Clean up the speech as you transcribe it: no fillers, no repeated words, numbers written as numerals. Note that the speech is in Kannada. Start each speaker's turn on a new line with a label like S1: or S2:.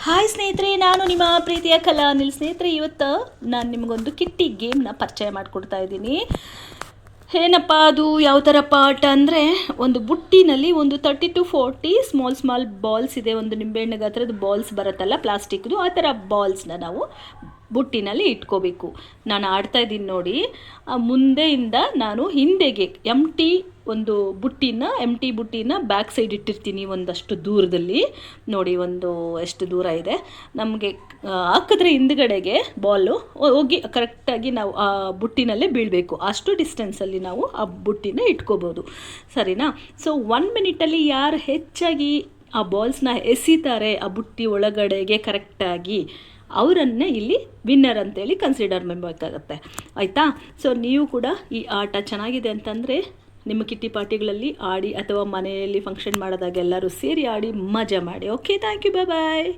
S1: ಹಾಯ್ ಸ್ನೇಹಿತರೆ, ನಾನು ನಿಮ್ಮ ಪ್ರೀತಿಯ ಕಲಾ ಅನಿಲ್. ಸ್ನೇಹಿತರೆ, ಇವತ್ತು ನಾನು ನಿಮಗೊಂದು ಕಿಟ್ಟಿ ಗೇಮ್ನ ಪರಿಚಯ ಮಾಡಿಕೊಡ್ತಾ ಇದ್ದೀನಿ. ಏನಪ್ಪ ಅದು, ಯಾವ ಥರಪ್ಪ ಆಟ ಅಂದರೆ, ಒಂದು ಬುಟ್ಟಿನಲ್ಲಿ ಒಂದು 30 to 40 ಸ್ಮಾಲ್ ಬಾಲ್ಸ್ ಇದೆ. ಒಂದು ನಿಂಬೆಹಣ್ಣು ಗಾತ್ರದ ಬಾಲ್ಸ್ ಬರುತ್ತಲ್ಲ, ಪ್ಲಾಸ್ಟಿಕ್ದು, ಆ ಥರ ಬಾಲ್ಸ್ನ ನಾವು ಬುಟ್ಟಿನಲ್ಲಿ ಇಟ್ಕೋಬೇಕು. ನಾನು ಆಡ್ತಾ ಇದ್ದೀನಿ ನೋಡಿ. ಮುಂದೆಯಿಂದ ನಾನು ಹಿಂದೆಗೆ ಒಂದು ಎಮ್ ಟಿ ಬುಟ್ಟಿನ ಬ್ಯಾಕ್ ಸೈಡ್ ಇಟ್ಟಿರ್ತೀನಿ, ಒಂದಷ್ಟು ದೂರದಲ್ಲಿ ನೋಡಿ. ಎಷ್ಟು ದೂರ ಇದೆ ನಮಗೆ ಹಾಕಿದ್ರೆ ಹಿಂದ್ಗಡೆಗೆ ಬಾಲು ಹೋಗಿ ಕರೆಕ್ಟಾಗಿ ನಾವು ಆ ಬುಟ್ಟಿನಲ್ಲೇ ಬೀಳಬೇಕು. ಅಷ್ಟು ಡಿಸ್ಟೆನ್ಸಲ್ಲಿ ನಾವು ಆ ಬುಟ್ಟಿನ ಇಟ್ಕೋಬೋದು, ಸರಿನಾ? ಸೊ 1 ಮಿನಿಟಲ್ಲಿ ಯಾರು ಹೆಚ್ಚಾಗಿ ಆ ಬಾಲ್ಸ್ನ ಎಸಿತಾರೆ ಆ ಬುಟ್ಟಿ ಒಳಗಡೆಗೆ ಕರೆಕ್ಟಾಗಿ, ಅವರನ್ನೇ ಇಲ್ಲಿ ವಿನ್ನರ್ ಅಂತೇಳಿ ಕನ್ಸಿಡರ್ ಮಾಡಬೇಕಾಗತ್ತೆ, ಆಯಿತಾ? ಸೊ ನೀವು ಕೂಡ ಈ ಆಟ ಚೆನ್ನಾಗಿದೆ ಅಂತಂದರೆ ನಿಮ್ಮ ಕಿಟ್ಟಿ ಪಾರ್ಟಿಗಳಲ್ಲಿ ಆಡಿ, ಅಥವಾ ಮನೆಯಲ್ಲಿ ಫಂಕ್ಷನ್ ಮಾಡಿದಾಗ ಎಲ್ಲರೂ ಸೇರಿ ಆಡಿ ಮಜಾ ಮಾಡಿ. Okay, thank you, bye.